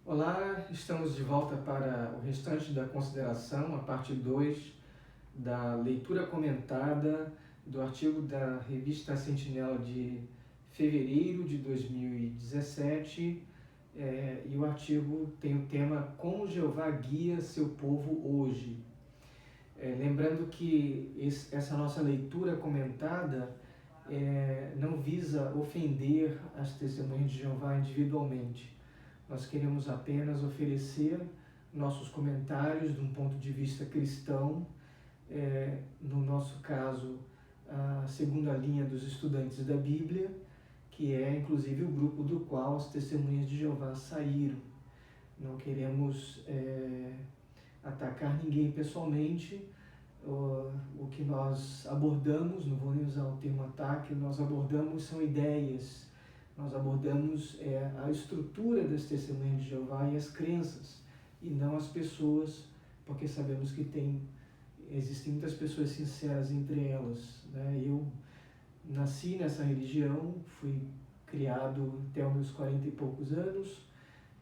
Olá, estamos de volta para o restante da consideração, a parte 2 da leitura comentada do artigo da revista Sentinela de fevereiro de 2017, e o artigo tem o tema Como Jeová guia seu povo hoje. Lembrando que essa nossa leitura comentada não visa ofender as testemunhas de Jeová individualmente. Nós queremos apenas oferecer nossos comentários de um ponto de vista cristão, no nosso caso, a segunda linha dos estudantes da Bíblia, que é inclusive o grupo do qual as testemunhas de Jeová saíram. Não queremos atacar ninguém pessoalmente. O que nós abordamos, não vou nem usar o termo ataque, nós abordamos são ideias. Nós abordamos a estrutura das testemunhas de Jeová e as crenças, e não as pessoas, porque sabemos que existem muitas pessoas sinceras entre elas, né? Eu nasci nessa religião, fui criado até os meus 40 e poucos anos,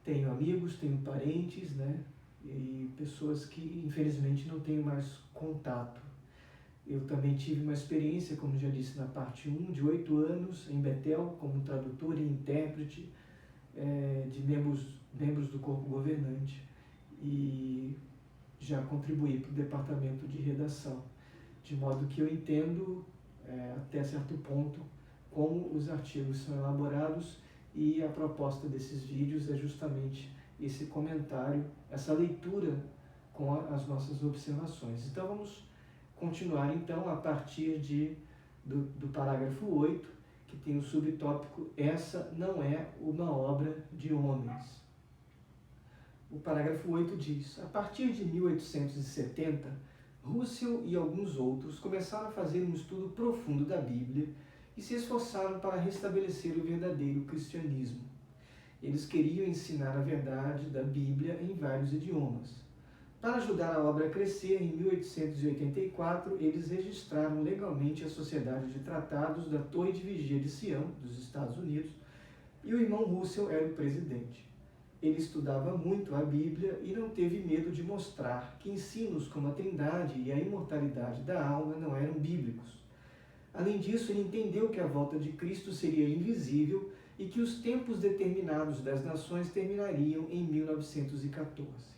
tenho amigos, tenho parentes, né? E pessoas que infelizmente não tenho mais contato. Eu também tive uma experiência, como já disse na parte 1, de 8 anos em Betel, como tradutor e intérprete de membros do corpo governante, e já contribuí para o departamento de redação, de modo que eu entendo até certo ponto como os artigos são elaborados, e a proposta desses vídeos é justamente esse comentário, essa leitura com as nossas observações. Então vamos continuar então a partir do parágrafo 8, que tem o subtópico Essa não é uma obra de homens. O parágrafo 8 diz: a partir de 1870, Russell e alguns outros começaram a fazer um estudo profundo da Bíblia e se esforçaram para restabelecer o verdadeiro cristianismo. Eles queriam ensinar a verdade da Bíblia em vários idiomas. Para ajudar a obra a crescer, em 1884, eles registraram legalmente a Sociedade de Tratados da Torre de Vigia de Sião, dos Estados Unidos, e o irmão Russell era o presidente. Ele estudava muito a Bíblia e não teve medo de mostrar que ensinos como a Trindade e a imortalidade da alma não eram bíblicos. Além disso, ele entendeu que a volta de Cristo seria invisível e que os tempos determinados das nações terminariam em 1914.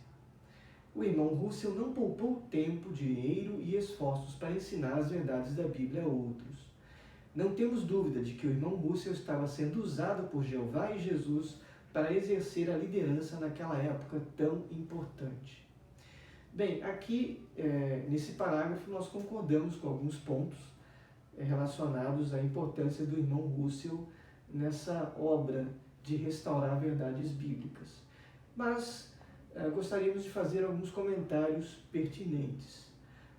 O irmão Russell não poupou tempo, dinheiro e esforços para ensinar as verdades da Bíblia a outros. Não temos dúvida de que o irmão Russell estava sendo usado por Jeová e Jesus para exercer a liderança naquela época tão importante. Bem, aqui nesse parágrafo nós concordamos com alguns pontos relacionados à importância do irmão Russell nessa obra de restaurar verdades bíblicas. Mas gostaríamos de fazer alguns comentários pertinentes.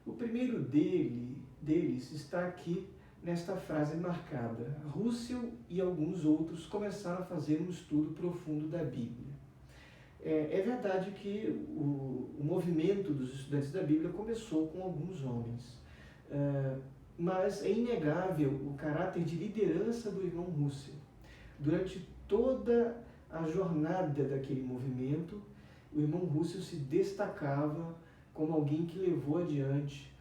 O primeiro deles está aqui nesta frase marcada: Russell e alguns outros começaram a fazer um estudo profundo da Bíblia. É verdade que o movimento dos estudantes da Bíblia começou com alguns homens, mas é inegável o caráter de liderança do irmão Russell. Durante toda a jornada daquele movimento, o irmão Russell se destacava como alguém que levou adiante,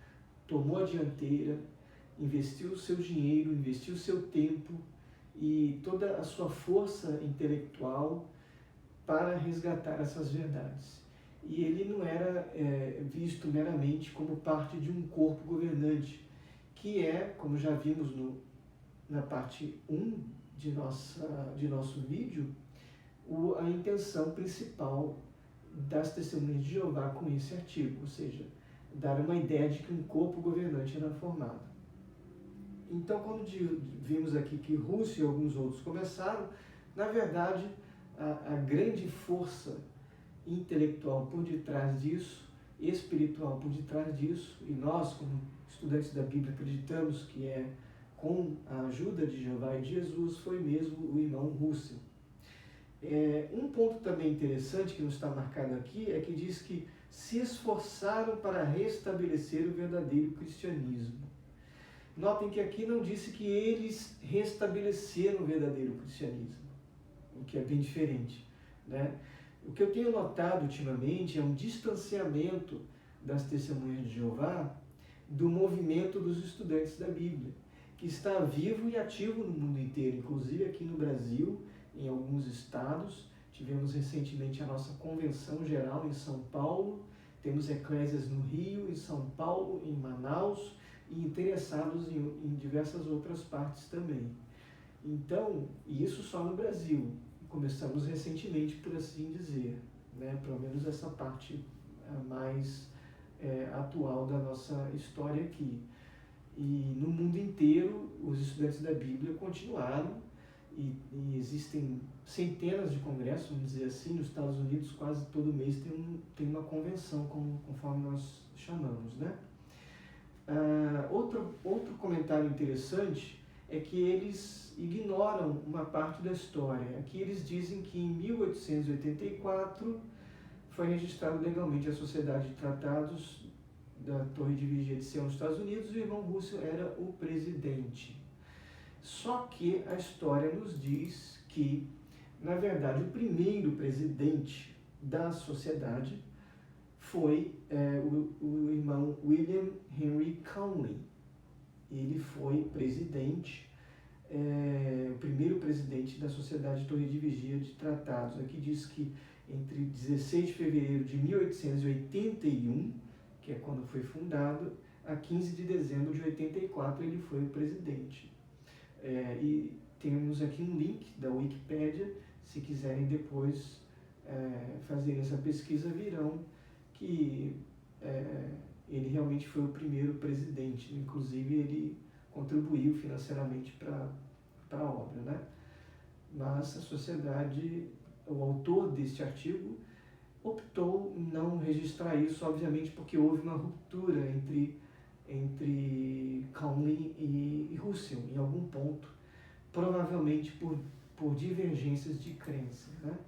tomou a dianteira, investiu o seu dinheiro, investiu o seu tempo e toda a sua força intelectual para resgatar essas verdades. E ele não era visto meramente como parte de um corpo governante, que é, como já vimos na parte 1 de nosso vídeo, a intenção principal das testemunhas de Jeová com esse artigo, ou seja, dar uma ideia de que um corpo governante era formado. Então, quando vimos aqui que Russell e alguns outros começaram, na verdade, a grande força intelectual por detrás disso, espiritual por detrás disso, e nós, como estudantes da Bíblia, acreditamos que é com a ajuda de Jeová e de Jesus, foi mesmo o irmão Russell. Um ponto também interessante que não está marcado aqui é que diz que se esforçaram para restabelecer o verdadeiro cristianismo. Notem que aqui não disse que eles restabeleceram o verdadeiro cristianismo, o que é bem diferente, né? O que eu tenho notado ultimamente é um distanciamento das Testemunhas de Jeová do movimento dos estudantes da Bíblia, que está vivo e ativo no mundo inteiro, inclusive aqui no Brasil, em alguns estados. Tivemos recentemente a nossa convenção geral em São Paulo, temos eclésias no Rio, em São Paulo, em Manaus, e interessados em diversas outras partes também. Então, e isso só no Brasil. Começamos recentemente, por assim dizer, né? Pelo menos essa parte mais atual da nossa história aqui. E no mundo inteiro, os estudantes da Bíblia continuaram, e existem centenas de congressos, vamos dizer assim. Nos Estados Unidos, quase todo mês tem uma convenção, conforme nós chamamos, né? Outro comentário interessante é que eles ignoram uma parte da história. Aqui eles dizem que em 1884 foi registrado legalmente a Sociedade de Tratados da Torre de Vigia de Sião, nos Estados Unidos, e o irmão Russell era o presidente. Só que a história nos diz que, na verdade, o primeiro presidente da sociedade foi o irmão William Henry Conley. Ele foi presidente, o primeiro presidente da Sociedade Torre de Vigia de Tratados. Aqui diz que entre 16 de fevereiro de 1881, que é quando foi fundado, a 15 de dezembro de 84 ele foi o presidente. E temos aqui um link da Wikipédia, se quiserem depois fazer essa pesquisa, virão que ele realmente foi o primeiro presidente. Inclusive ele contribuiu financeiramente para a obra, né? Mas a sociedade, o autor deste artigo, optou em não registrar isso, obviamente porque houve uma ruptura entre Conley e Russell em algum ponto, provavelmente por divergências de crença, né?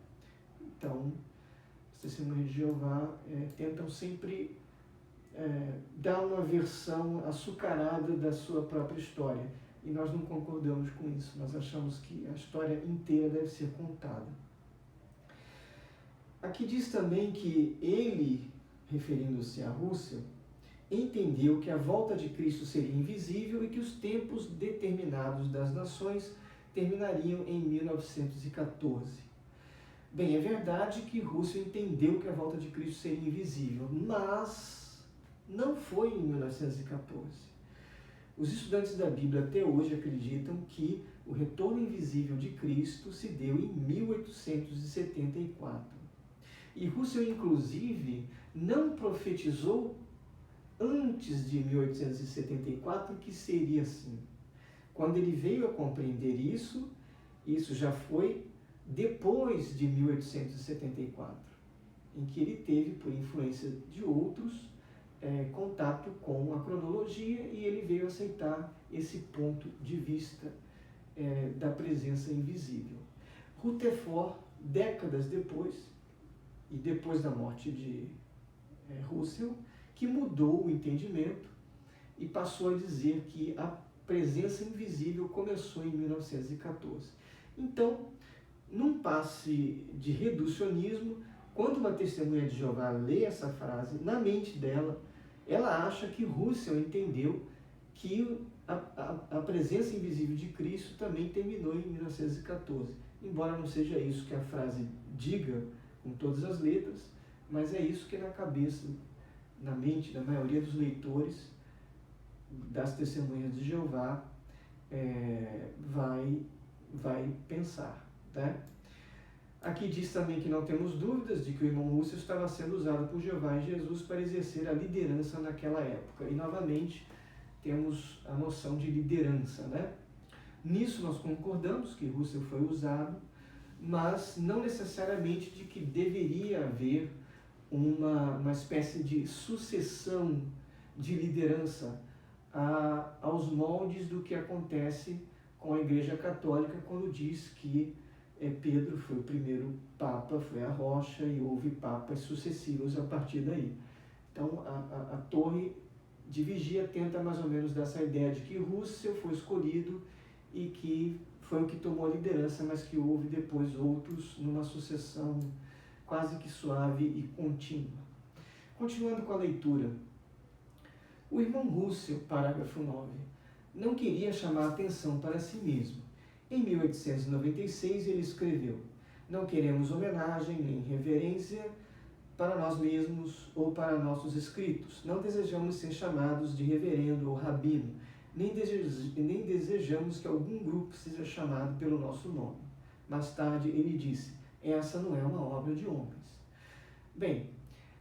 Então, as Testemunhas de Jeová tentam sempre dar uma versão açucarada da sua própria história, e nós não concordamos com isso. Nós achamos que a história inteira deve ser contada. Aqui diz também que ele, referindo-se a Russell, entendeu que a volta de Cristo seria invisível e que os tempos determinados das nações terminariam em 1914. Bem, é verdade que Russell entendeu que a volta de Cristo seria invisível, mas não foi em 1914. Os estudantes da Bíblia até hoje acreditam que o retorno invisível de Cristo se deu em 1874. E Russell, inclusive, não profetizou antes de 1874 que seria assim. Quando ele veio a compreender isso já foi depois de 1874, em que ele teve, por influência de outros, contato com a cronologia, e ele veio aceitar esse ponto de vista da presença invisível. Rutherford, décadas depois, e depois da morte de Russell, que mudou o entendimento e passou a dizer que a presença invisível começou em 1914. Então, num passe de reducionismo, quando uma testemunha de Jeová lê essa frase, na mente dela, ela acha que Russell entendeu que a presença invisível de Cristo também terminou em 1914. Embora não seja isso que a frase diga com todas as letras, mas é isso que na cabeça, na mente da maioria dos leitores das Testemunhas de Jeová vai pensar, né? Aqui diz também que não temos dúvidas de que o irmão Russell estava sendo usado por Jeová e Jesus para exercer a liderança naquela época. E novamente temos a noção de liderança, né? Nisso nós concordamos que Russell foi usado, mas não necessariamente de que deveria haver uma espécie de sucessão de liderança aos moldes do que acontece com a Igreja Católica, quando diz que Pedro foi o primeiro Papa, foi a rocha, e houve papas sucessivos a partir daí. Então, a Torre de Vigia tenta mais ou menos dar essa ideia de que Russell foi escolhido e que foi o que tomou a liderança, mas que houve depois outros numa sucessão quase que suave e contínua. Continuando com a leitura. O irmão Russell, parágrafo 9, não queria chamar atenção para si mesmo. Em 1896 ele escreveu: não queremos homenagem nem reverência para nós mesmos ou para nossos escritos. Não desejamos ser chamados de reverendo ou rabino, nem desejamos que algum grupo seja chamado pelo nosso nome. Mais tarde ele disse: essa não é uma obra de homens. Bem,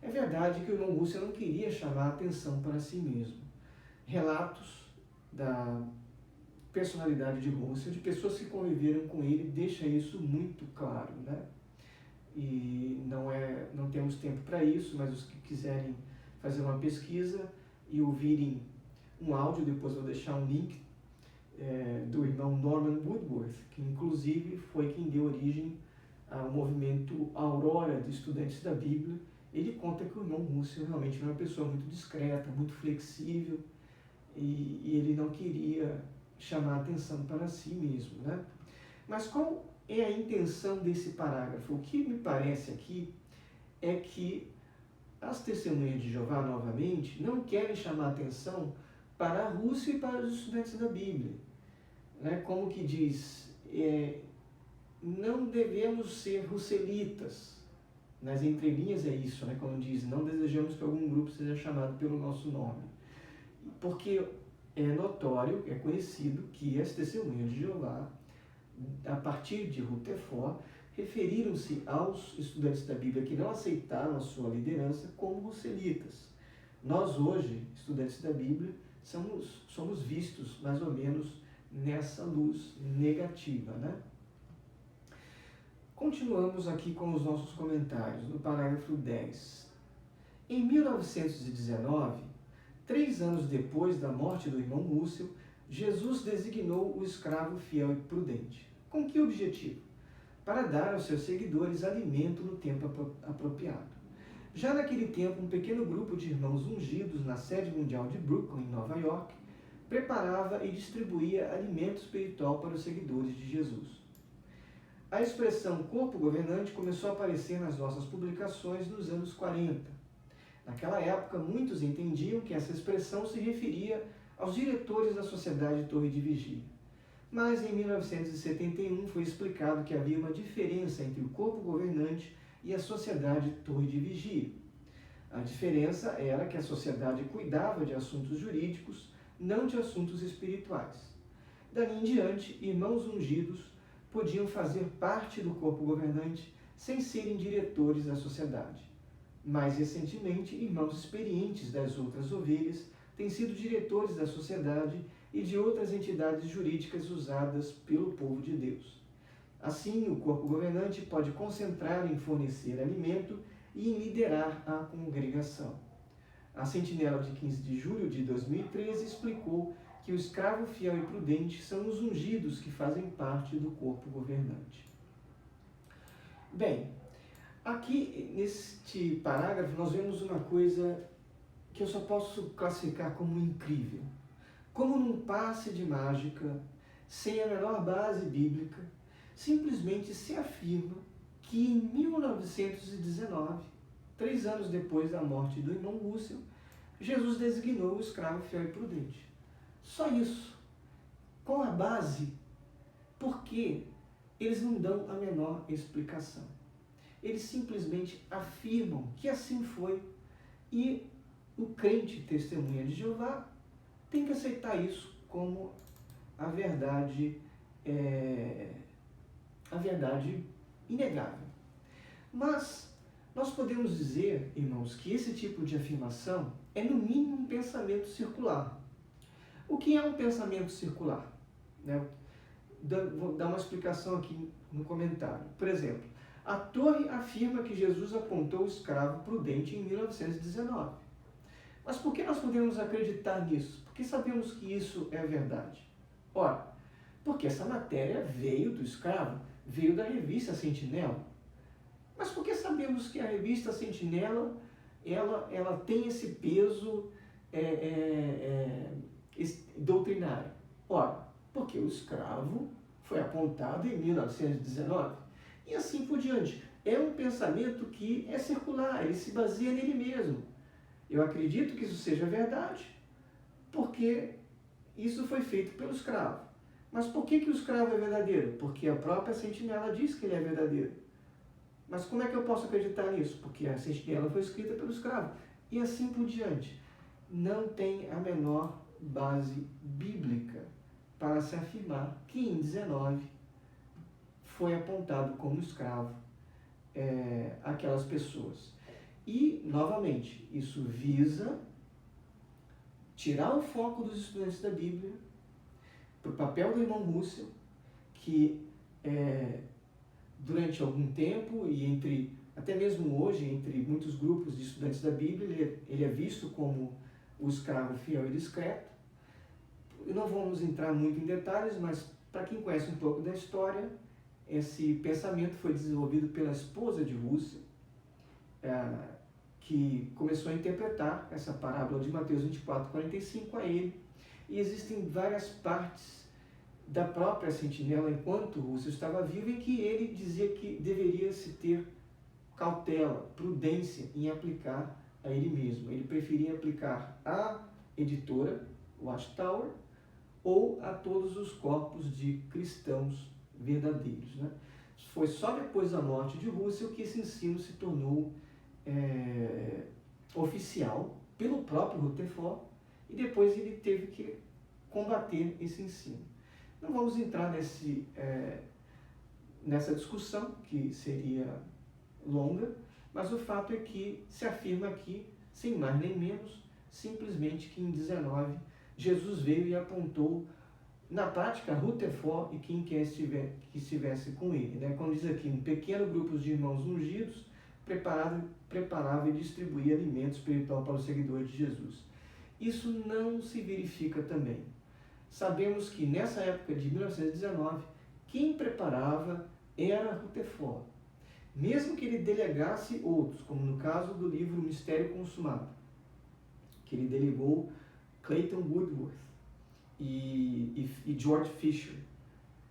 é verdade que o irmão Russell não queria chamar atenção para si mesmo. Relatos da personalidade de Russell, de pessoas que conviveram com ele, deixa isso muito claro, né? E não temos tempo para isso, mas os que quiserem fazer uma pesquisa e ouvirem um áudio, depois vou deixar um link do irmão Norman Woodworth, que inclusive foi quem deu origem ao movimento Aurora de Estudantes da Bíblia. Ele conta que o irmão Russell realmente era uma pessoa muito discreta, muito flexível, e ele não queria chamar atenção para si mesmo, né? Mas qual é a intenção desse parágrafo? O que me parece aqui é que as testemunhas de Jeová, novamente, não querem chamar atenção para a Rússia e para os estudantes da Bíblia, né? Como que diz, não devemos ser russelitas. Nas entrelinhas é isso, né? Quando diz, não desejamos que algum grupo seja chamado pelo nosso nome. Porque é notório, é conhecido que as testemunhas de Jeová, a partir de Rutherford, referiram-se aos estudantes da Bíblia que não aceitaram a sua liderança como russelitas. Nós hoje, estudantes da Bíblia, somos vistos mais ou menos nessa luz negativa, né? Continuamos aqui com os nossos comentários, no parágrafo 10. Em 1919, 3 anos depois da morte do irmão Russell, Jesus designou o escravo fiel e prudente. Com que objetivo? Para dar aos seus seguidores alimento no tempo apropriado. Já naquele tempo, um pequeno grupo de irmãos ungidos na sede mundial de Brooklyn, em Nova York, preparava e distribuía alimento espiritual para os seguidores de Jesus. A expressão corpo governante começou a aparecer nas nossas publicações nos anos 40. Naquela época, muitos entendiam que essa expressão se referia aos diretores da Sociedade Torre de Vigia. Mas em 1971 foi explicado que havia uma diferença entre o corpo governante e a Sociedade Torre de Vigia. A diferença era que a sociedade cuidava de assuntos jurídicos, não de assuntos espirituais. Dali em diante, irmãos ungidos podiam fazer parte do corpo governante sem serem diretores da sociedade. Mais recentemente, irmãos experientes das outras ovelhas têm sido diretores da sociedade e de outras entidades jurídicas usadas pelo povo de Deus. Assim, o corpo governante pode concentrar em fornecer alimento e em liderar a congregação. A Sentinela de 15 de julho de 2013 explicou que o escravo fiel e prudente são os ungidos que fazem parte do corpo governante. Bem, aqui neste parágrafo nós vemos uma coisa que eu só posso classificar como incrível. Como num passe de mágica, sem a menor base bíblica, simplesmente se afirma que em 1919, 3 anos depois da morte do irmão Russell, Jesus designou o escravo fiel e prudente. Só isso. Qual a base? Porque eles não dão a menor explicação. Eles simplesmente afirmam que assim foi e o crente testemunha de Jeová tem que aceitar isso como a verdade inegável. Mas nós podemos dizer, irmãos, que esse tipo de afirmação é no mínimo um pensamento circular. O que é um pensamento circular? Vou dar uma explicação aqui no comentário. Por exemplo, a Torre afirma que Jesus apontou o escravo prudente em 1919. Mas por que nós podemos acreditar nisso? Porque sabemos que isso é verdade. Ora, porque essa matéria veio do escravo, veio da revista Sentinela. Mas por que sabemos que a revista Sentinela ela tem esse peso doutrinário? Ora, porque o escravo foi apontado em 1919. E assim por diante. é um pensamento que é circular, ele se baseia nele mesmo. Eu acredito que isso seja verdade, porque isso foi feito pelo escravo. Mas por que o escravo é verdadeiro? Porque a própria sentinela diz que ele é verdadeiro. Mas como é que eu posso acreditar nisso? Porque a sentinela foi escrita pelo escravo. E assim por diante. Não tem a menor base bíblica para se afirmar que em 19 foi apontado como escravo aquelas pessoas. E, novamente, isso visa tirar o foco dos estudantes da Bíblia para o papel do irmão Russell, que durante algum tempo e até mesmo hoje, entre muitos grupos de estudantes da Bíblia, ele é visto como o escravo fiel e discreto. Não vamos entrar muito em detalhes, mas para quem conhece um pouco da história, esse pensamento foi desenvolvido pela esposa de Russell, que começou a interpretar essa parábola de Mateus 24:45 a ele. E existem várias partes da própria sentinela, enquanto Russell estava vivo, em que ele dizia que deveria se ter cautela, prudência em aplicar a ele mesmo. Ele preferia aplicar à editora, Watchtower, ou a todos os corpos de cristãos verdadeiros, né? Foi só depois da morte de Russell que esse ensino se tornou oficial pelo próprio Rutherford, e depois ele teve que combater esse ensino. Não vamos entrar nessa discussão, que seria longa, mas o fato é que se afirma aqui, sem mais nem menos, simplesmente que em 19 Jesus veio e apontou na prática Rutherford e quem quer que estivesse com ele, né? Como diz aqui, um pequeno grupo de irmãos ungidos preparava e distribuía alimento espiritual para os seguidores de Jesus. Isso não se verifica também. Sabemos que nessa época de 1919, quem preparava era Rutherford. Mesmo que ele delegasse outros, como no caso do livro Mistério Consumado, que ele delegou Clayton Woodworth e George Fisher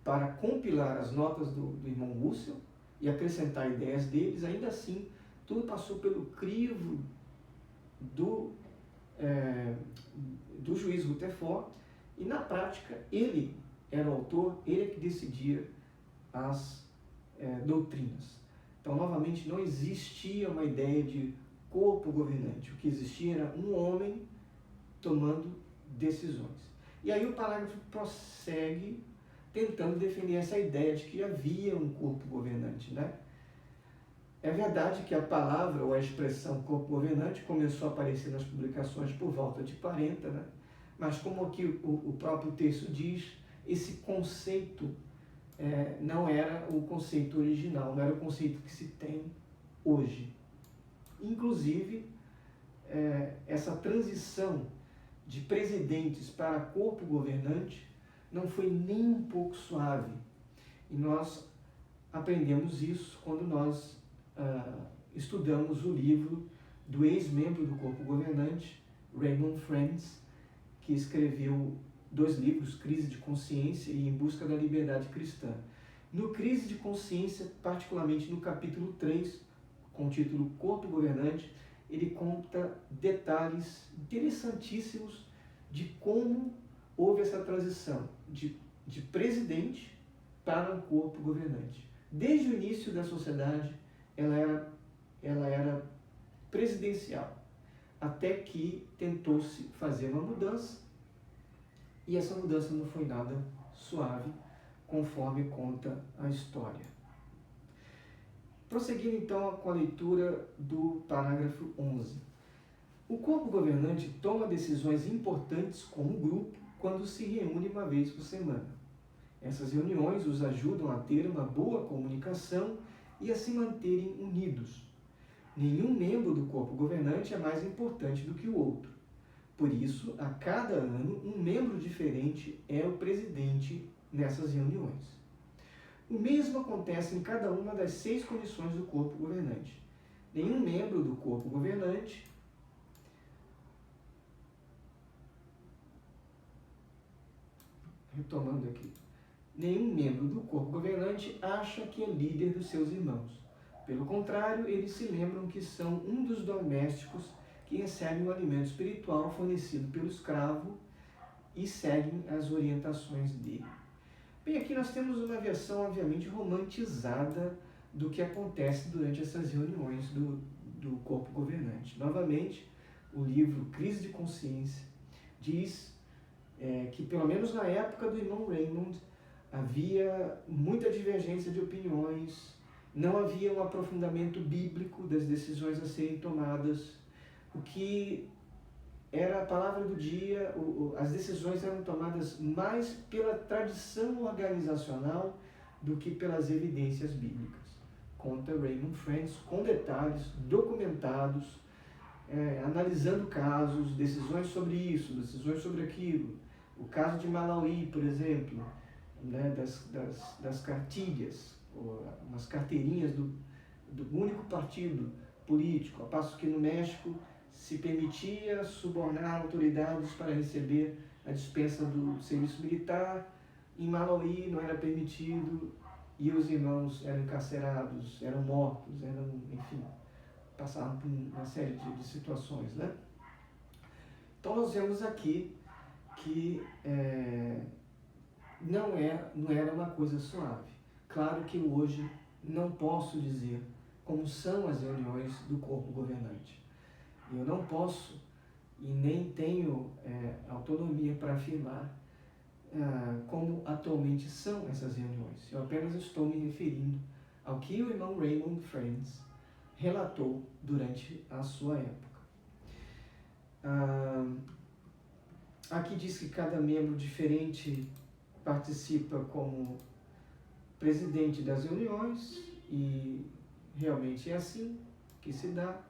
para compilar as notas do irmão Russell e acrescentar ideias deles, ainda assim, tudo passou pelo crivo do juiz Rutherford, e na prática ele era o autor, ele é que decidia as doutrinas. Então, novamente, não existia uma ideia de corpo governante. O que existia era um homem tomando decisões. E aí o parágrafo prossegue tentando defender essa ideia de que havia um corpo governante, né? É verdade que a palavra ou a expressão corpo governante começou a aparecer nas publicações por volta de 40, né? Mas como aqui o próprio texto diz, esse conceito não era o conceito original, não era o conceito que se tem hoje. Inclusive, essa transição de presidentes para corpo governante não foi nem um pouco suave. E nós aprendemos isso quando nós estudamos o livro do ex-membro do corpo governante, Raymond Friends, que escreveu 2 livros, Crise de Consciência e Em Busca da Liberdade Cristã. No Crise de Consciência, particularmente no capítulo 3, com o título Corpo Governante, ele conta detalhes interessantíssimos de como houve essa transição de presidente para um corpo governante. Desde o início da sociedade, ela era presidencial, até que tentou-se fazer uma mudança, e essa mudança não foi nada suave, conforme conta a história. Prosseguindo então com a leitura do parágrafo 11. O corpo governante toma decisões importantes como grupo quando se reúne uma vez por semana. Essas reuniões os ajudam a ter uma boa comunicação e a se manterem unidos. Nenhum membro do corpo governante é mais importante do que o outro. Por isso, a cada ano, um membro diferente é o presidente nessas reuniões. O mesmo acontece em cada uma das 6 comissões do corpo governante. Nenhum membro do corpo governante nenhum membro do corpo governante acha que é líder dos seus irmãos. Pelo contrário, eles se lembram que são um dos domésticos que recebem o alimento espiritual fornecido pelo escravo e seguem as orientações dele. Bem, aqui nós temos uma versão, obviamente, romantizada do que acontece durante essas reuniões do corpo governante. Novamente, o livro Crise de Consciência diz que, pelo menos na época do irmão Raymond, havia muita divergência de opiniões, não havia um aprofundamento bíblico das decisões a serem tomadas, o que era a palavra do dia, as decisões eram tomadas mais pela tradição organizacional do que pelas evidências bíblicas. Conta Raymond Friends com detalhes documentados, analisando casos, decisões sobre isso, decisões sobre aquilo. O caso de Malawi, por exemplo, né, das cartilhas, umas carteirinhas do único partido político, a passo que no México se permitia subornar autoridades para receber a dispensa do serviço militar, em Malawi não era permitido e os irmãos eram encarcerados, eram mortos, enfim, passavam por uma série de situações, né? Então nós vemos aqui que não era uma coisa suave. Claro que hoje não posso dizer como são as reuniões do corpo governante. Eu não posso e nem tenho autonomia para afirmar como atualmente são essas reuniões. Eu apenas estou me referindo ao que o irmão Raymond Friends relatou durante a sua época. Aqui diz que cada membro diferente participa como presidente das reuniões e realmente é assim que se dá.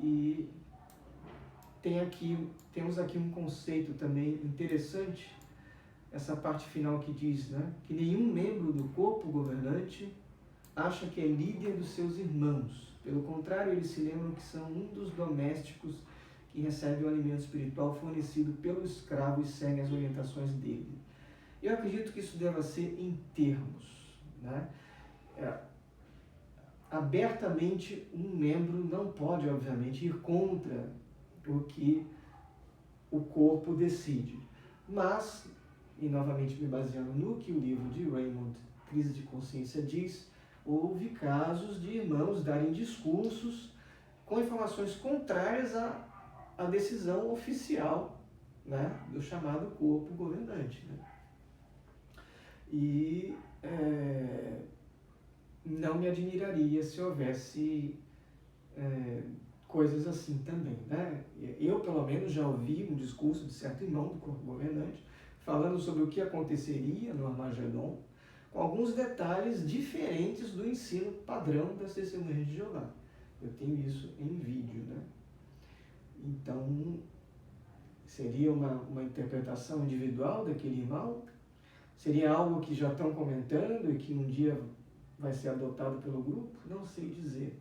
E temos aqui um conceito também interessante, essa parte final que diz, né, que nenhum membro do corpo governante acha que é líder dos seus irmãos. Pelo contrário, eles se lembram que são um dos domésticos que recebe o alimento espiritual fornecido pelo escravo e segue as orientações dele. Eu acredito que isso deva ser em termos, né? Abertamente, um membro não pode, obviamente, ir contra o que o corpo decide. Mas, e novamente me baseando no que o livro de Raymond, Crise de Consciência, diz, houve casos de irmãos darem discursos com informações contrárias à decisão oficial, né, do chamado corpo governante, né? E não me admiraria se houvesse coisas assim também, né? Eu, pelo menos, já ouvi um discurso de certo irmão do corpo governante falando sobre o que aconteceria no Armagedon, com alguns detalhes diferentes do ensino padrão das Testemunhas de Jeová. Eu tenho isso em vídeo, né? Então, seria uma interpretação individual daquele irmão? Seria algo que já estão comentando e que um dia vai ser adotado pelo grupo? Não sei dizer.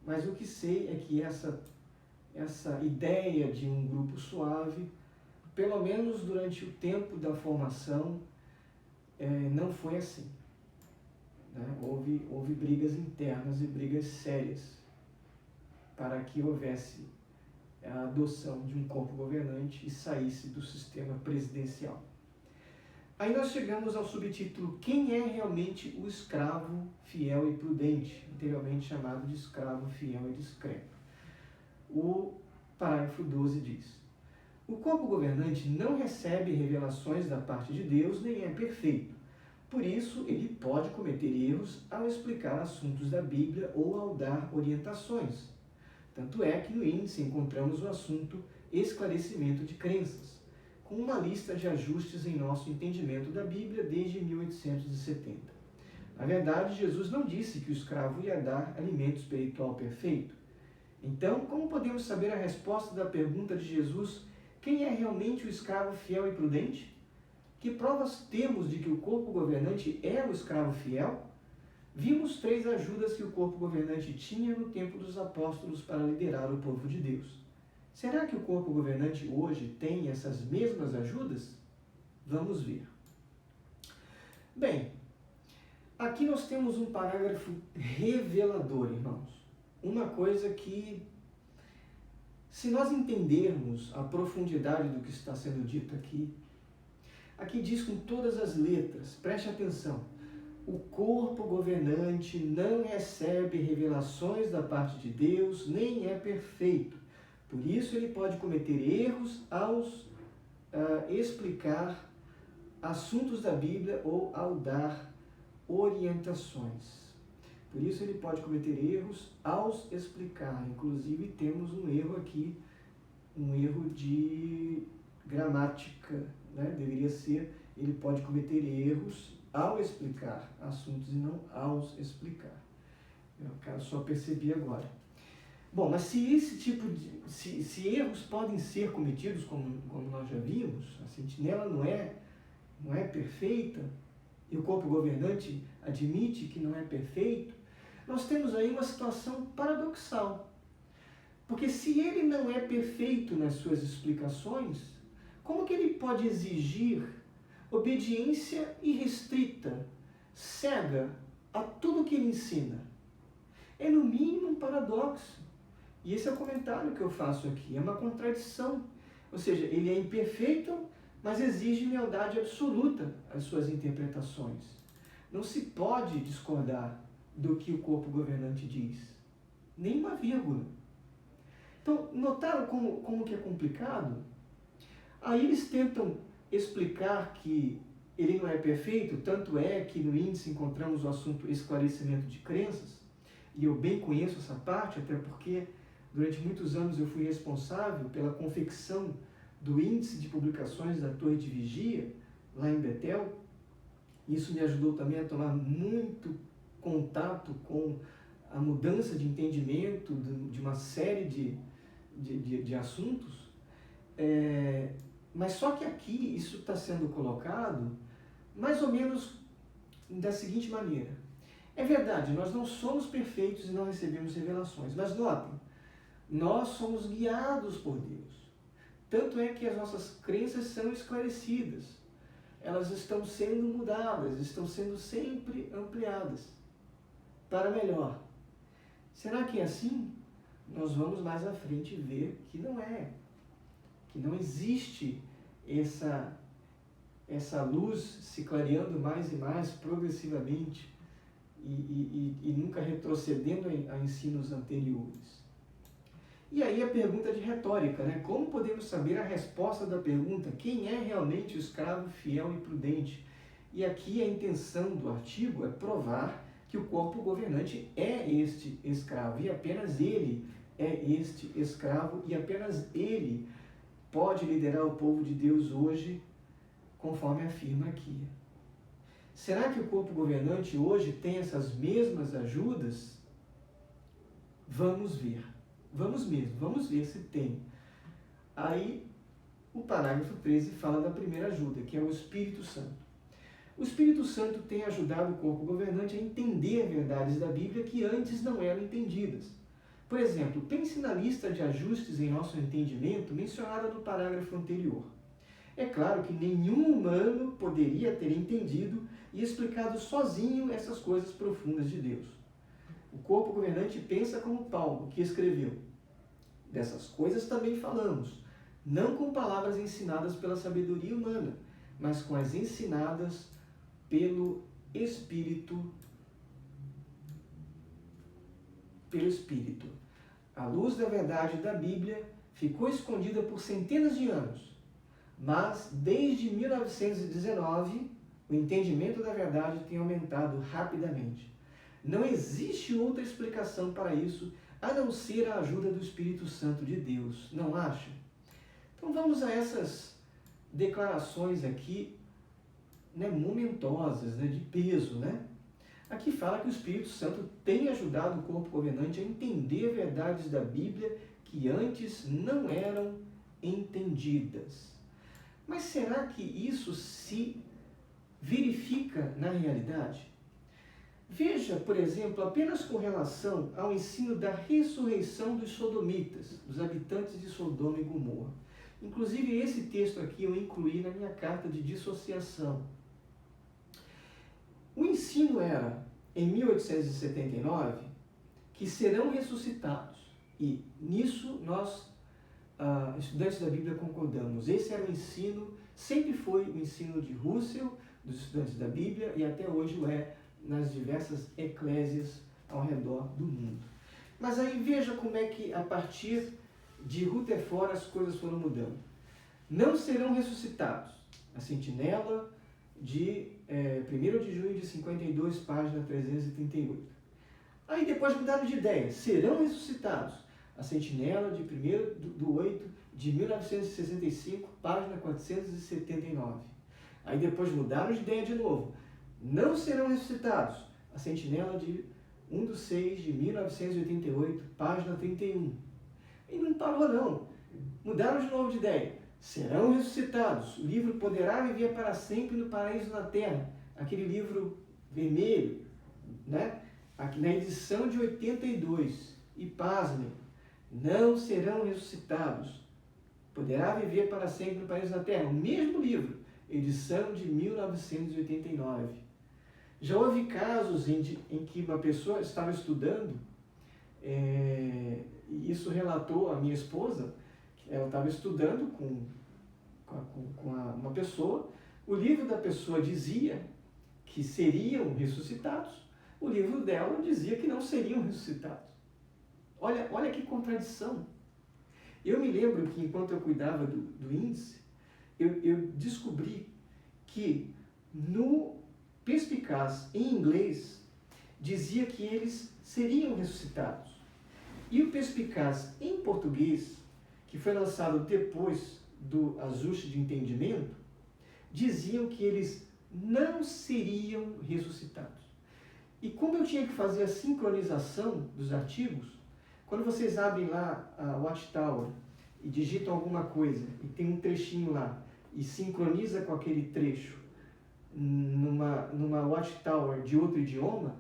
Mas o que sei é que essa ideia de um grupo suave, pelo menos durante o tempo da formação, não foi assim, né? Houve brigas internas e brigas sérias para que houvesse a adoção de um corpo governante e saísse do sistema presidencial. Aí nós chegamos ao subtítulo Quem é realmente o escravo fiel e prudente, anteriormente chamado de escravo fiel e discreto. O parágrafo 12 diz: o corpo governante não recebe revelações da parte de Deus nem é perfeito. Por isso, ele pode cometer erros ao explicar assuntos da Bíblia ou ao dar orientações. Tanto é que no índice encontramos o assunto esclarecimento de crenças, com uma lista de ajustes em nosso entendimento da Bíblia desde 1870. Na verdade, Jesus não disse que o escravo ia dar alimento espiritual perfeito. Então, como podemos saber a resposta da pergunta de Jesus, quem é realmente o escravo fiel e prudente? Que provas temos de que o corpo governante é o escravo fiel? Vimos 3 ajudas que o corpo governante tinha no tempo dos apóstolos para liderar o povo de Deus. Será que o corpo governante hoje tem essas mesmas ajudas? Vamos ver. Bem, Aqui nós temos um parágrafo revelador, irmãos. Uma coisa que, se nós entendermos a profundidade do que está sendo dito aqui diz com todas as letras, preste atenção, o corpo governante não recebe revelações da parte de Deus, nem é perfeito. Por isso ele pode cometer erros ao explicar assuntos da Bíblia ou ao dar orientações. Por isso ele pode cometer erros ao explicar. Inclusive temos um erro aqui, um erro de gramática, né? Deveria ser, ele pode cometer erros ao explicar assuntos e não aos explicar. Eu só percebi agora. Bom, mas se esse tipo de... Se erros podem ser cometidos, como nós já vimos, a sentinela não é perfeita, e o corpo governante admite que não é perfeito, nós temos aí uma situação paradoxal. Porque se ele não é perfeito nas suas explicações, como que ele pode exigir obediência irrestrita, cega a tudo que ele ensina? É no mínimo um paradoxo. E esse é o comentário que eu faço aqui, é uma contradição. Ou seja, ele é imperfeito, mas exige lealdade absoluta às suas interpretações. Não se pode discordar do que o corpo governante diz. Nem uma vírgula. Então, notaram como que é complicado? Aí eles tentam explicar que ele não é perfeito, tanto é que no índice encontramos o assunto esclarecimento de crenças, e eu bem conheço essa parte, até porque durante muitos anos eu fui responsável pela confecção do índice de publicações da Torre de Vigia, lá em Betel. Isso me ajudou também a tomar muito contato com a mudança de entendimento de uma série de assuntos. Mas só que aqui isso está sendo colocado mais ou menos da seguinte maneira. É verdade, nós não somos perfeitos e não recebemos revelações, mas notem, nós somos guiados por Deus. Tanto é que as nossas crenças são esclarecidas, elas estão sendo mudadas, estão sendo sempre ampliadas para melhor. Será que é assim? Nós vamos mais à frente ver que não é. Que não existe essa luz se clareando mais e mais progressivamente e nunca retrocedendo a ensinos anteriores. E aí a pergunta de retórica, né? Como podemos saber a resposta da pergunta, quem é realmente o escravo fiel e prudente? E aqui a intenção do artigo é provar que o corpo governante é este escravo, e apenas ele é este escravo, e apenas ele pode liderar o povo de Deus hoje, conforme afirma aqui. Será que o corpo governante hoje tem essas mesmas ajudas? Vamos ver. Vamos ver se tem. Aí, o parágrafo 13 fala da primeira ajuda, que é o Espírito Santo. O Espírito Santo tem ajudado o corpo governante a entender verdades da Bíblia que antes não eram entendidas. Por exemplo, pense na lista de ajustes em nosso entendimento mencionada no parágrafo anterior. É claro que nenhum humano poderia ter entendido e explicado sozinho essas coisas profundas de Deus. O corpo governante pensa como Paulo, que escreveu: dessas coisas também falamos, não com palavras ensinadas pela sabedoria humana, mas com as ensinadas pelo Espírito. A luz da verdade da Bíblia ficou escondida por centenas de anos, mas desde 1919 o entendimento da verdade tem aumentado rapidamente. Não existe outra explicação para isso a não ser a ajuda do Espírito Santo de Deus, não acha? Então vamos a essas declarações aqui, momentosas, de peso, Aqui fala que o Espírito Santo tem ajudado o corpo governante a entender verdades da Bíblia que antes não eram entendidas. Mas será que isso se verifica na realidade? Veja, por exemplo, apenas com relação ao ensino da ressurreição dos sodomitas, dos habitantes de Sodoma e Gomorra. Inclusive, esse texto aqui eu incluí na minha carta de dissociação. O ensino era, em 1879, que serão ressuscitados. E nisso nós, estudantes da Bíblia, concordamos. Esse era o ensino, sempre foi o ensino de Russell, dos estudantes da Bíblia, e até hoje o é nas diversas eclésias ao redor do mundo. Mas aí veja como é que, a partir de Rutherford, as coisas foram mudando. Não serão ressuscitados. A Sentinela, de 1º de junho de 52, página 338. Aí depois mudaram de ideia. Serão ressuscitados. A Sentinela, de 1º de 8 de 1965, página 479. Aí depois mudaram de ideia de novo. Não serão ressuscitados. A Sentinela, de 1 de 6 de 1988, página 31. E não parou não. Mudaram de novo de ideia. Serão ressuscitados. O livro Poderá Viver para Sempre no Paraíso na Terra. Aquele livro vermelho, né? Aqui na edição de 82. E pasmem, não serão ressuscitados. Poderá Viver para Sempre no Paraíso na Terra. O mesmo livro, edição de 1989. Já houve casos em que uma pessoa estava estudando, e isso relatou a minha esposa. Ela estava estudando com uma pessoa, o livro da pessoa dizia que seriam ressuscitados, o livro dela dizia que não seriam ressuscitados. Olha que contradição. Eu me lembro que, enquanto eu cuidava do índice, eu descobri que no Perspicaz, em inglês, dizia que eles seriam ressuscitados. E o Perspicaz, em português, que foi lançado depois do ajuste de entendimento, diziam que eles não seriam ressuscitados. E como eu tinha que fazer a sincronização dos artigos, quando vocês abrem lá a Watchtower e digitam alguma coisa, e tem um trechinho lá, e sincroniza com aquele trecho numa Watchtower de outro idioma,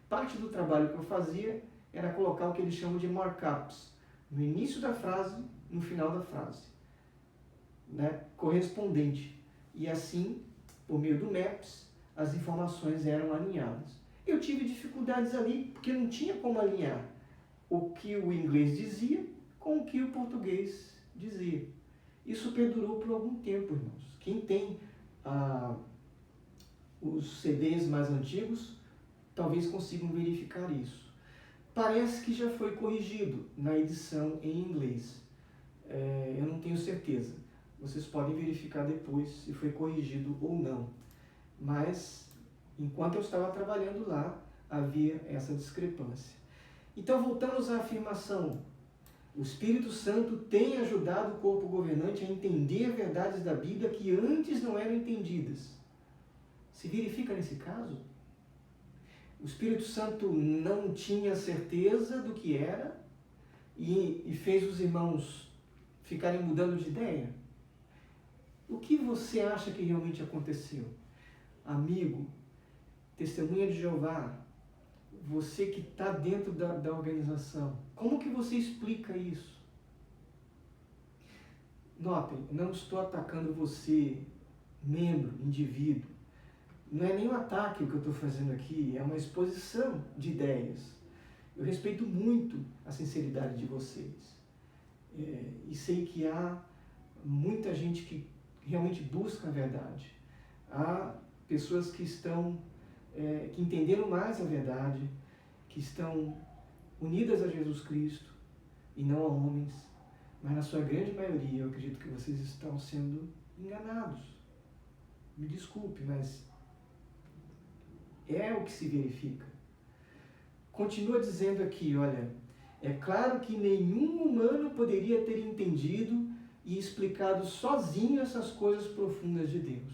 parte do trabalho que eu fazia era colocar o que eles chamam de markups, no início da frase, no final da frase, né? Correspondente. E assim, por meio do Maps, as informações eram alinhadas. Eu tive dificuldades ali, porque não tinha como alinhar o que o inglês dizia com o que o português dizia. Isso perdurou por algum tempo, irmãos. Quem tem os CDs mais antigos, talvez consigam verificar isso. Parece que já foi corrigido na edição em inglês. Eu não tenho certeza. Vocês podem verificar depois se foi corrigido ou não. Mas, enquanto eu estava trabalhando lá, havia essa discrepância. Então, voltamos à afirmação. O Espírito Santo tem ajudado o corpo governante a entender verdades da Bíblia que antes não eram entendidas. Se verifica nesse caso? O Espírito Santo não tinha certeza do que era e fez os irmãos ficarem mudando de ideia? O que você acha que realmente aconteceu? Amigo, testemunha de Jeová, você que está dentro da organização, como que você explica isso? Notem, não estou atacando você, membro, indivíduo. Não é nem um ataque o que eu estou fazendo aqui, é uma exposição de ideias. Eu respeito muito a sinceridade de vocês. E sei que há muita gente que realmente busca a verdade. Há pessoas que que entenderam mais a verdade, que estão unidas a Jesus Cristo e não a homens, mas na sua grande maioria eu acredito que vocês estão sendo enganados. Me desculpe, mas é o que se verifica. Continua dizendo aqui, olha, é claro que nenhum humano poderia ter entendido e explicado sozinho essas coisas profundas de Deus.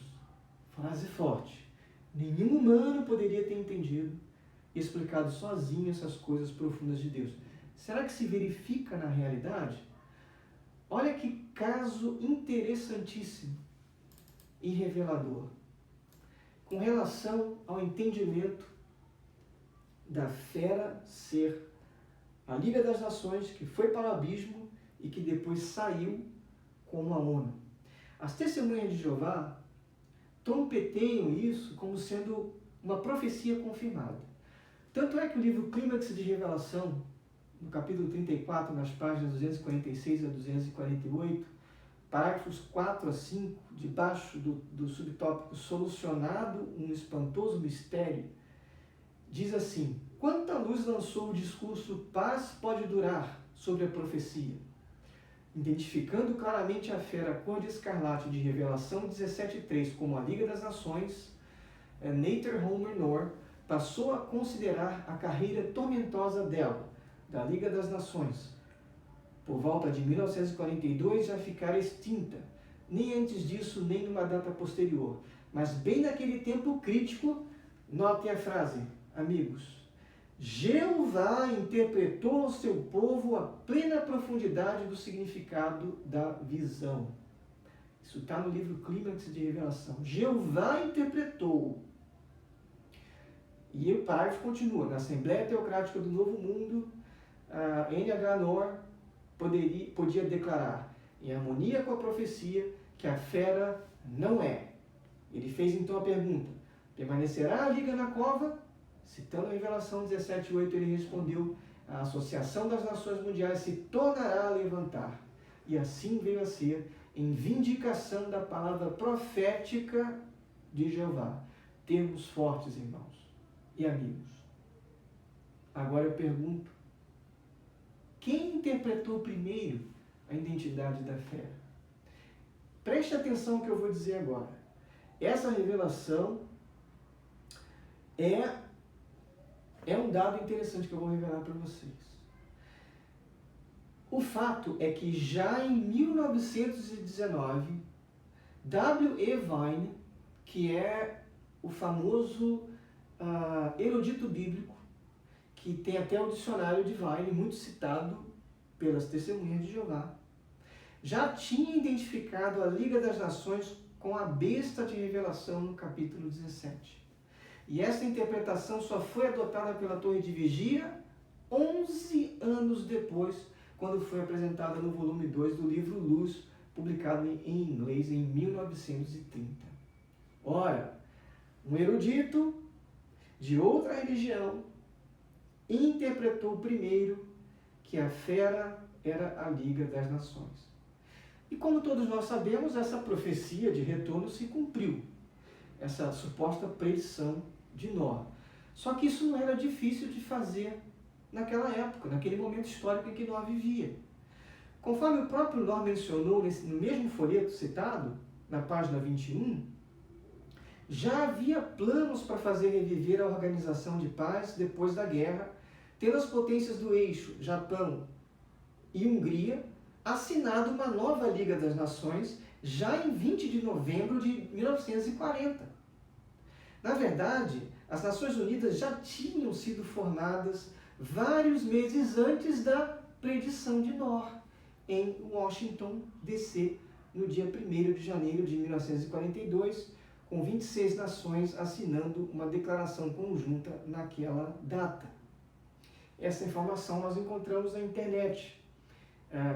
Frase forte. Nenhum humano poderia ter entendido e explicado sozinho essas coisas profundas de Deus. Será que se verifica na realidade? Olha que caso interessantíssimo e revelador. Com relação ao entendimento da fera ser a Liga das Nações, que foi para o abismo e que depois saiu como a ONU. As testemunhas de Jeová trompeteiam isso como sendo uma profecia confirmada. Tanto é que o livro Clímax de Revelação, no capítulo 34, nas páginas 246 a 248, parágrafos 4 a 5, debaixo do subtópico Solucionado um espantoso mistério, diz assim: quanta luz lançou o discurso Paz pode durar sobre a profecia, identificando claramente a fera cor de escarlate de Revelação 17.3 como a Liga das Nações, Nathan Homer Nor passou a considerar a carreira tormentosa dela, da Liga das Nações, por volta de 1942 já ficara extinta, nem antes disso, nem numa data posterior. Mas bem naquele tempo crítico, notem a frase, amigos, Jeová interpretou ao seu povo a plena profundidade do significado da visão. Isso está no livro Clímax de Revelação. Jeová interpretou. E o parágrafo continua. Na Assembleia Teocrática do Novo Mundo, N.H. Nor podia declarar, em harmonia com a profecia, que a fera não é. Ele fez então a pergunta, permanecerá a liga na cova? Citando a Revelação 17.8, ele respondeu, a Associação das Nações Mundiais se tornará a levantar. E assim veio a ser, em vindicação da palavra profética de Jeová. Termos fortes, irmãos e amigos. Agora eu pergunto, quem interpretou primeiro a identidade da fera? Preste atenção no que eu vou dizer agora. Essa revelação é um dado interessante que eu vou revelar para vocês. O fato é que já em 1919, W.E. Vine, que é o famoso erudito bíblico, que tem até o dicionário de Vine, muito citado pelas testemunhas de Jeová, já tinha identificado a Liga das Nações com a besta de Revelação no capítulo 17. E essa interpretação só foi adotada pela Torre de Vigia 11 anos depois, quando foi apresentada no volume 2 do livro Luz, publicado em inglês em 1930. Ora, um erudito de outra religião interpretou primeiro que a fera era a Liga das Nações. E como todos nós sabemos, essa profecia de retorno se cumpriu. Essa suposta predição de Nor. Só que isso não era difícil de fazer naquela época, naquele momento histórico em que Nor vivia. Conforme o próprio Nor mencionou no mesmo folheto citado, na página 21, já havia planos para fazer reviver a Organização de Paz depois da guerra, tendo as potências do eixo, Japão e Hungria, assinado uma nova Liga das Nações já em 20 de novembro de 1940. Na verdade, as Nações Unidas já tinham sido formadas vários meses antes da predição de Nor, em Washington, D.C., no dia 1º de janeiro de 1942, com 26 nações assinando uma declaração conjunta naquela data. Essa informação nós encontramos na internet.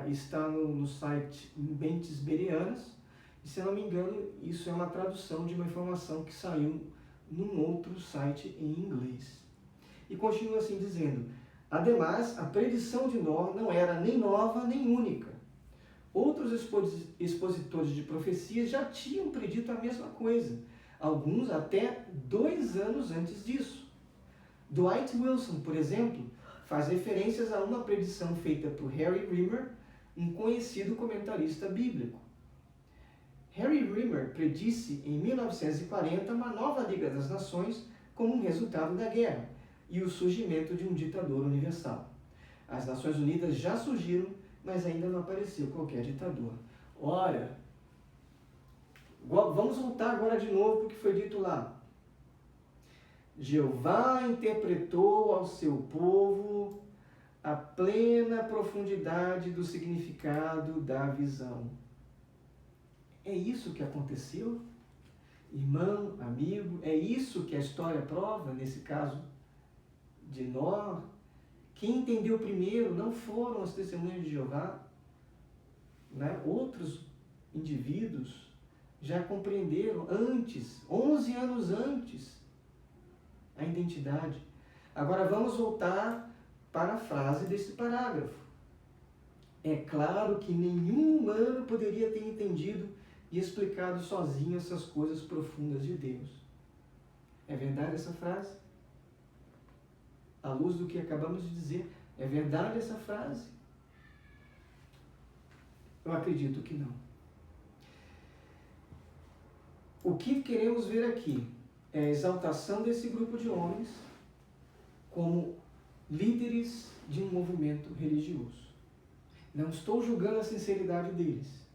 Está no site Mentes Bereanas, e se eu não me engano, isso é uma tradução de uma informação que saiu num outro site em inglês. E continua assim dizendo, ademais, a predição de Nor não era nem nova nem única. Outros expositores de profecias já tinham predito a mesma coisa, alguns até 2 anos antes disso. Dwight Wilson, por exemplo, faz referências a uma predição feita por Harry Rimmer, um conhecido comentarista bíblico. Harry Rimmer predisse em 1940 uma nova Liga das Nações como um resultado da guerra e o surgimento de um ditador universal. As Nações Unidas já surgiram, mas ainda não apareceu qualquer ditador. Ora, vamos voltar agora de novo para o que foi dito lá. Jeová interpretou ao seu povo a plena profundidade do significado da visão. É isso que aconteceu? Irmão, amigo, é isso que a história prova, nesse caso de Nor? Quem entendeu primeiro não foram as testemunhas de Jeová, né? Outros indivíduos já compreenderam antes, 11 anos antes, a identidade. Agora vamos voltar para a frase desse parágrafo. É claro que nenhum humano poderia ter entendido e explicado sozinho essas coisas profundas de Deus. É verdade essa frase? À luz do que acabamos de dizer, é verdade essa frase? Eu acredito que não. O que queremos ver aqui é a exaltação desse grupo de homens como líderes de um movimento religioso. Não estou julgando a sinceridade deles.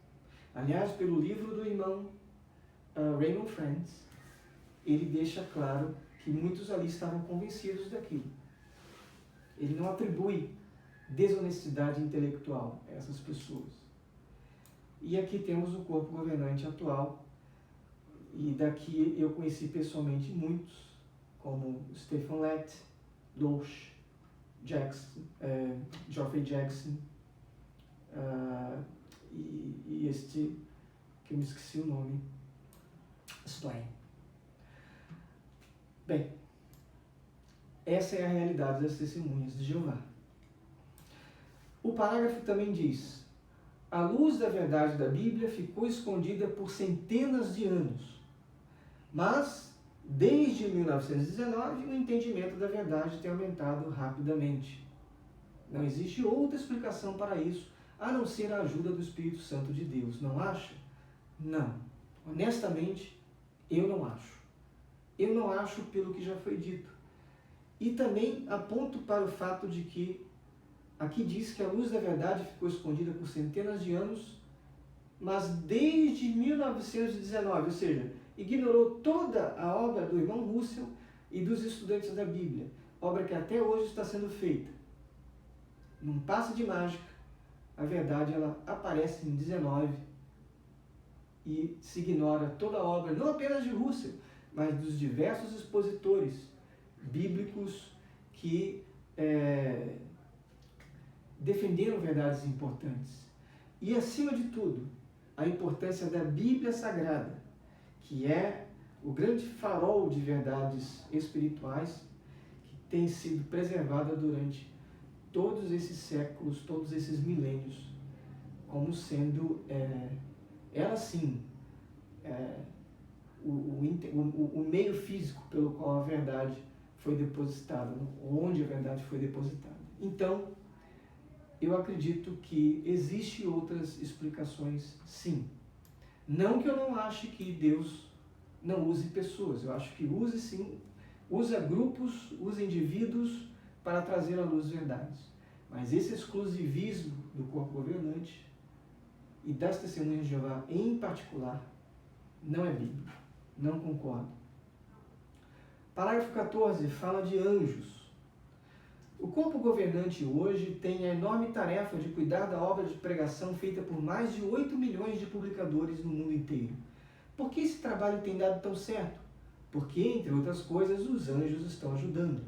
Aliás, pelo livro do irmão Raymond Friends, ele deixa claro que muitos ali estavam convencidos daquilo. Ele não atribui desonestidade intelectual a essas pessoas. E aqui temos o corpo governante atual, e daqui eu conheci pessoalmente muitos, como Stephen Lett, Loesch, Jackson, Geoffrey Jackson, e este, que eu me esqueci o nome, Swain. Bem, essa é a realidade das testemunhas de Jeová. O parágrafo também diz: a luz da verdade da Bíblia ficou escondida por centenas de anos, mas desde 1919 o entendimento da verdade tem aumentado rapidamente. Não existe outra explicação para isso, a não ser a ajuda do Espírito Santo de Deus. Não acha? Não. Honestamente, eu não acho. Eu não acho pelo que já foi dito. E também aponto para o fato de que aqui diz que a luz da verdade ficou escondida por centenas de anos, mas desde 1919, ou seja, ignorou toda a obra do irmão Russell e dos estudantes da Bíblia, obra que até hoje está sendo feita. Num passe de mágica, a verdade ela aparece em 19 e se ignora toda a obra, não apenas de Russell, mas dos diversos expositores bíblicos que defenderam verdades importantes. E, acima de tudo, a importância da Bíblia Sagrada, que é o grande farol de verdades espirituais que tem sido preservada durante todos esses séculos, todos esses milênios, como sendo, ela sim, o meio físico pelo qual a verdade foi depositada, onde a verdade foi depositada. Então, eu acredito que existem outras explicações, sim. Não que eu não ache que Deus não use pessoas, eu acho que use sim, usa grupos, usa indivíduos para trazer à luz verdades. Mas esse exclusivismo do corpo governante e das testemunhas de Jeová em particular não é bíblico, não concordo. Parágrafo 14 fala de anjos. O corpo governante hoje tem a enorme tarefa de cuidar da obra de pregação feita por mais de 8 milhões de publicadores no mundo inteiro. Por que esse trabalho tem dado tão certo? Porque, entre outras coisas, os anjos estão ajudando.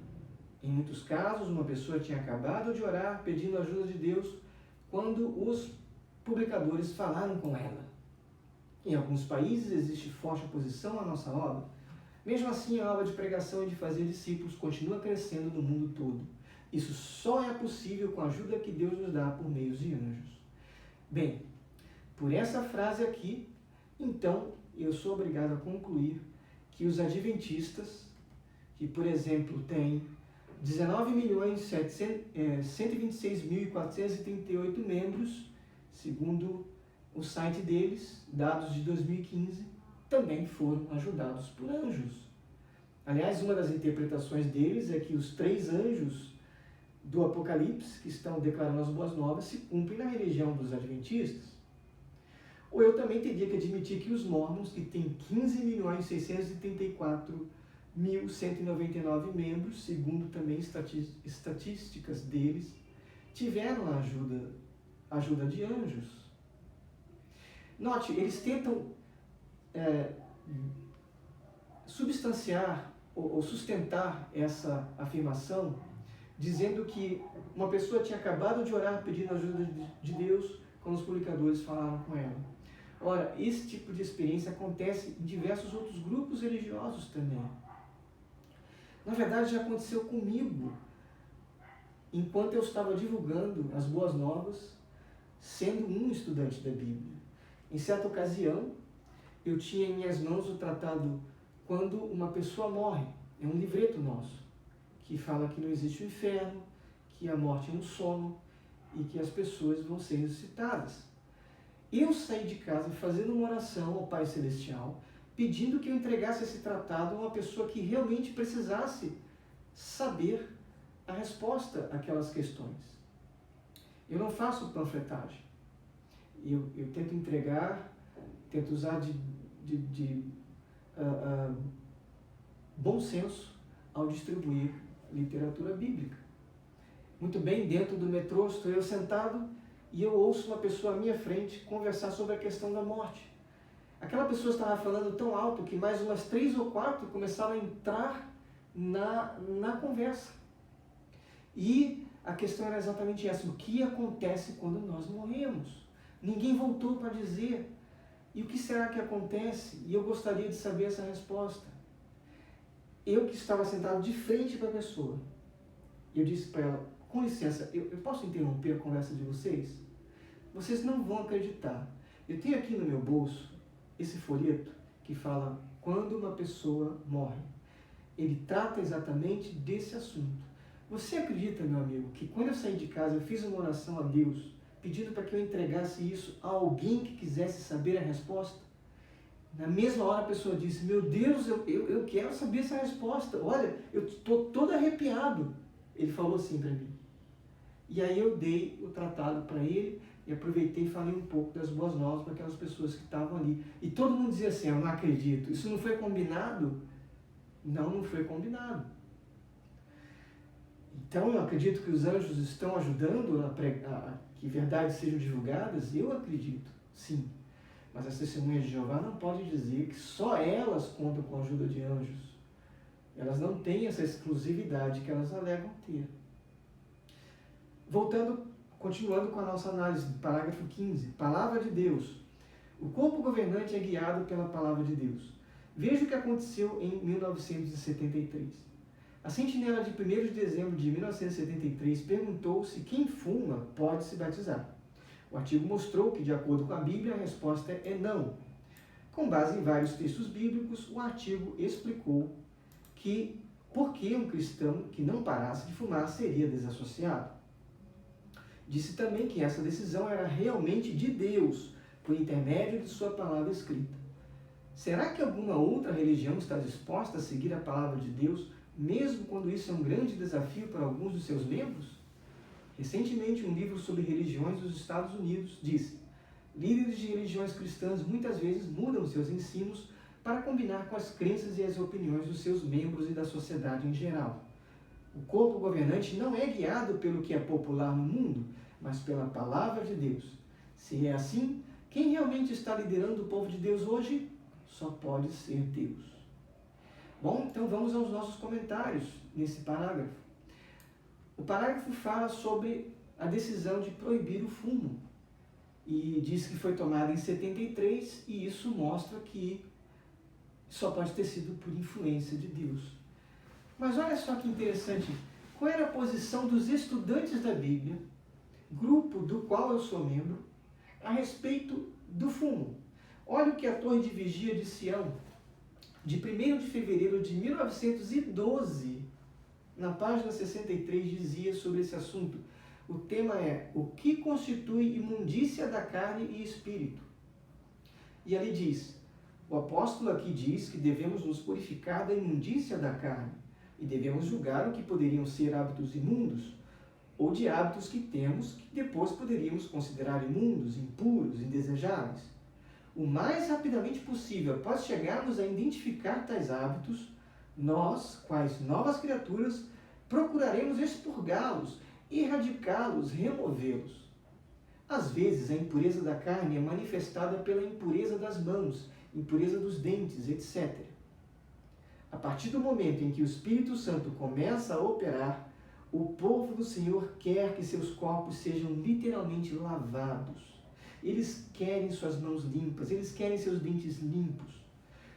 Em muitos casos, uma pessoa tinha acabado de orar pedindo a ajuda de Deus quando os publicadores falaram com ela. Em alguns países existe forte oposição à nossa obra. Mesmo assim, a obra de pregação e de fazer discípulos continua crescendo no mundo todo. Isso só é possível com a ajuda que Deus nos dá por meio de anjos. Bem, por essa frase aqui, então, eu sou obrigado a concluir que os adventistas, que, por exemplo, têm 19.126.438 membros, segundo o site deles, dados de 2015, também foram ajudados por anjos. Aliás, uma das interpretações deles é que os 3 anjos do Apocalipse, que estão declarando as boas novas, se cumprem na religião dos adventistas. Ou eu também teria que admitir que os mormons, que têm 15.634.199 membros, segundo também estatísticas deles, tiveram a ajuda de anjos. Note, eles tentam substanciar ou sustentar essa afirmação dizendo que uma pessoa tinha acabado de orar pedindo a ajuda de Deus quando os publicadores falaram com ela. Ora, esse tipo de experiência acontece em diversos outros grupos religiosos também. Na verdade, já aconteceu comigo, enquanto eu estava divulgando as boas novas, sendo um estudante da Bíblia. Em certa ocasião, eu tinha em minhas mãos o tratado Quando uma Pessoa Morre. É um livreto nosso, que fala que não existe o inferno, que a morte é um sono e que as pessoas vão ser ressuscitadas. Eu saí de casa fazendo uma oração ao Pai Celestial, pedindo que eu entregasse esse tratado a uma pessoa que realmente precisasse saber a resposta àquelas questões. Eu não faço panfletagem. Eu tento entregar, tento usar de bom senso ao distribuir literatura bíblica. Muito bem, dentro do metrô estou eu sentado e eu ouço uma pessoa à minha frente conversar sobre a questão da morte. Aquela pessoa estava falando tão alto que mais umas 3 ou 4 começaram a entrar na conversa. E a questão era exatamente essa: o que acontece quando nós morremos? Ninguém voltou para dizer. E o que será que acontece? E eu gostaria de saber essa resposta. Eu que estava sentado de frente para a pessoa, eu disse para ela: com licença, eu posso interromper a conversa de vocês? Vocês não vão acreditar. Eu tenho aqui no meu bolso esse folheto que fala Quando uma Pessoa Morre. Ele trata exatamente desse assunto. Você acredita, meu amigo, que quando eu saí de casa eu fiz uma oração a Deus, pedindo para que eu entregasse isso a alguém que quisesse saber a resposta? Na mesma hora a pessoa disse: meu Deus, eu quero saber essa resposta. Olha, eu estou todo arrepiado. Ele falou assim para mim. E aí eu dei o tratado para ele e aproveitei e falei um pouco das boas novas para aquelas pessoas que estavam ali. E todo mundo dizia assim: eu não acredito. Isso não foi combinado? Não, não foi combinado. Então eu acredito que os anjos estão ajudando a que verdades sejam divulgadas. Eu acredito, sim. Mas as testemunhas de Jeová não podem dizer que só elas contam com a ajuda de anjos. Elas não têm essa exclusividade que elas alegam ter. Continuando com a nossa análise, parágrafo 15. Palavra de Deus. O corpo governante é guiado pela palavra de Deus. Veja o que aconteceu em 1973. A sentinela de 1º de dezembro de 1973 perguntou se quem fuma pode se batizar. O artigo mostrou que, de acordo com a Bíblia, a resposta é não. Com base em vários textos bíblicos, o artigo explicou que por que um cristão que não parasse de fumar seria desassociado. Disse também que essa decisão era realmente de Deus, por intermédio de sua palavra escrita. Será que alguma outra religião está disposta a seguir a palavra de Deus, mesmo quando isso é um grande desafio para alguns dos seus membros? Recentemente, um livro sobre religiões dos Estados Unidos disse: líderes de religiões cristãs muitas vezes mudam seus ensinos para combinar com as crenças e as opiniões dos seus membros e da sociedade em geral. O corpo governante não é guiado pelo que é popular no mundo, mas pela palavra de Deus. Se é assim, quem realmente está liderando o povo de Deus hoje? Só pode ser Deus. Bom, então vamos aos nossos comentários nesse parágrafo. O parágrafo fala sobre a decisão de proibir o fumo e diz que foi tomada em 73 e isso mostra que só pode ter sido por influência de Deus. Mas olha só que interessante, qual era a posição dos estudantes da Bíblia, grupo do qual eu sou membro, a respeito do fumo. Olha o que a Torre de Vigia de Sião, de 1º de fevereiro de 1912, na página 63, dizia sobre esse assunto. O tema é: o que constitui imundícia da carne e espírito? E ali diz, o apóstolo aqui diz que devemos nos purificar da imundícia da carne e devemos julgar o que poderiam ser hábitos imundos ou de hábitos que temos que depois poderíamos considerar imundos, impuros, indesejáveis. O mais rapidamente possível, após chegarmos a identificar tais hábitos, nós, quais novas criaturas, procuraremos expurgá-los, erradicá-los, removê-los. Às vezes, a impureza da carne é manifestada pela impureza das mãos, impureza dos dentes, etc. A partir do momento em que o Espírito Santo começa a operar, o povo do Senhor quer que seus corpos sejam literalmente lavados. Eles querem suas mãos limpas, eles querem seus dentes limpos.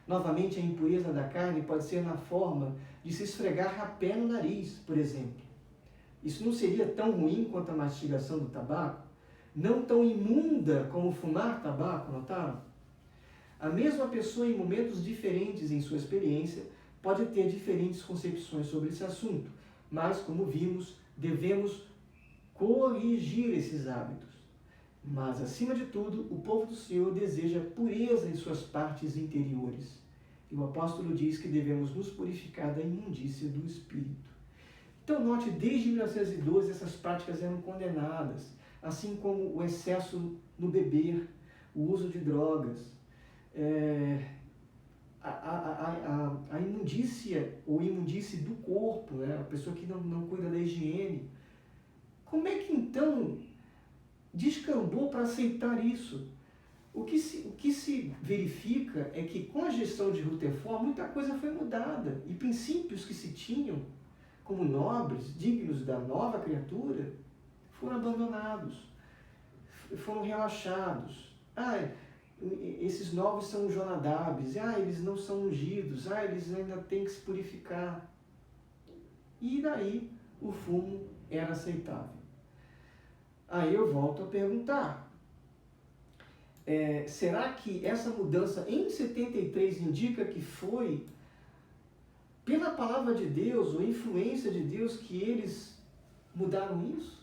Novamente, a impureza da carne pode ser na forma de se esfregar rapé no nariz, por exemplo. Isso não seria tão ruim quanto a mastigação do tabaco? Não tão imunda como fumar tabaco, notaram? A mesma pessoa, em momentos diferentes em sua experiência, pode ter diferentes concepções sobre esse assunto, mas, como vimos, devemos corrigir esses hábitos. Mas, acima de tudo, o povo do Senhor deseja pureza em suas partes interiores. E o apóstolo diz que devemos nos purificar da imundícia do espírito. Então, note, desde 1912 essas práticas eram condenadas, assim como o excesso no beber, o uso de drogas, a imundícia ou imundície do corpo, né? A pessoa que não cuida da higiene. Como é que então descambou para aceitar isso? O que se verifica é que com a gestão de Rutherford muita coisa foi mudada e princípios que se tinham como nobres, dignos da nova criatura, foram abandonados, foram relaxados. Esses novos são Jonadabes, eles não são ungidos, eles ainda têm que se purificar. E daí o fumo era aceitável. Aí eu volto a perguntar, será que essa mudança em 73 indica que foi pela palavra de Deus ou influência de Deus que eles mudaram isso?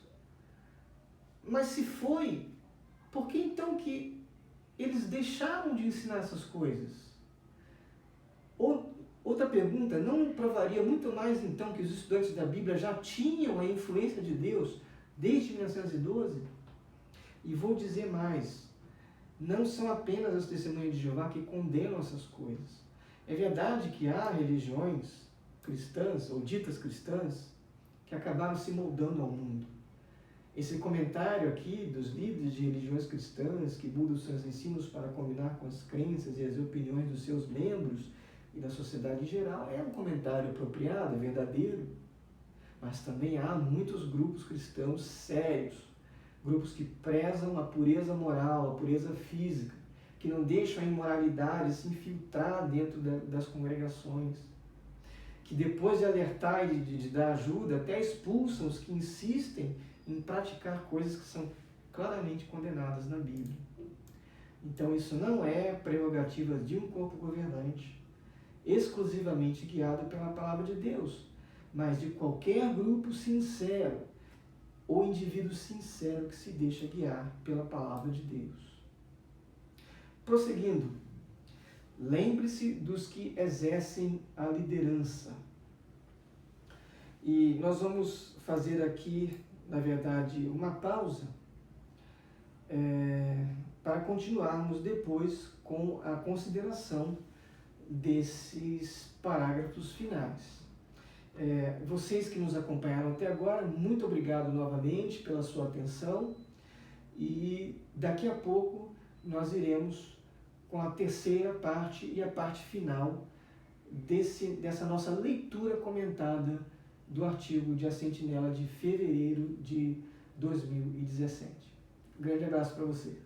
Mas se foi, por que então que eles deixaram de ensinar essas coisas? Outra pergunta, não provaria muito mais então que os estudantes da Bíblia já tinham a influência de Deus desde 1912? E vou dizer mais, não são apenas as testemunhas de Jeová que condenam essas coisas. É verdade que há religiões cristãs, ou ditas cristãs, que acabaram se moldando ao mundo. Esse comentário aqui dos líderes de religiões cristãs que mudam os seus ensinos para combinar com as crenças e as opiniões dos seus membros e da sociedade em geral é um comentário apropriado, é verdadeiro, mas também há muitos grupos cristãos sérios, grupos que prezam a pureza moral, a pureza física, que não deixam a imoralidade se infiltrar dentro das congregações, que depois de alertar e de dar ajuda, até expulsam os que insistem em praticar coisas que são claramente condenadas na Bíblia. Então isso não é prerrogativa de um corpo governante, exclusivamente guiado pela palavra de Deus, mas de qualquer grupo sincero ou indivíduo sincero que se deixa guiar pela palavra de Deus. Prosseguindo, lembre-se dos que exercem a liderança. E nós vamos fazer aqui, na verdade, uma pausa para continuarmos depois com a consideração desses parágrafos finais. Vocês que nos acompanharam até agora, muito obrigado novamente pela sua atenção e daqui a pouco nós iremos com a terceira parte e a parte final dessa nossa leitura comentada do artigo de A Sentinela de fevereiro de 2017. Um grande abraço para você.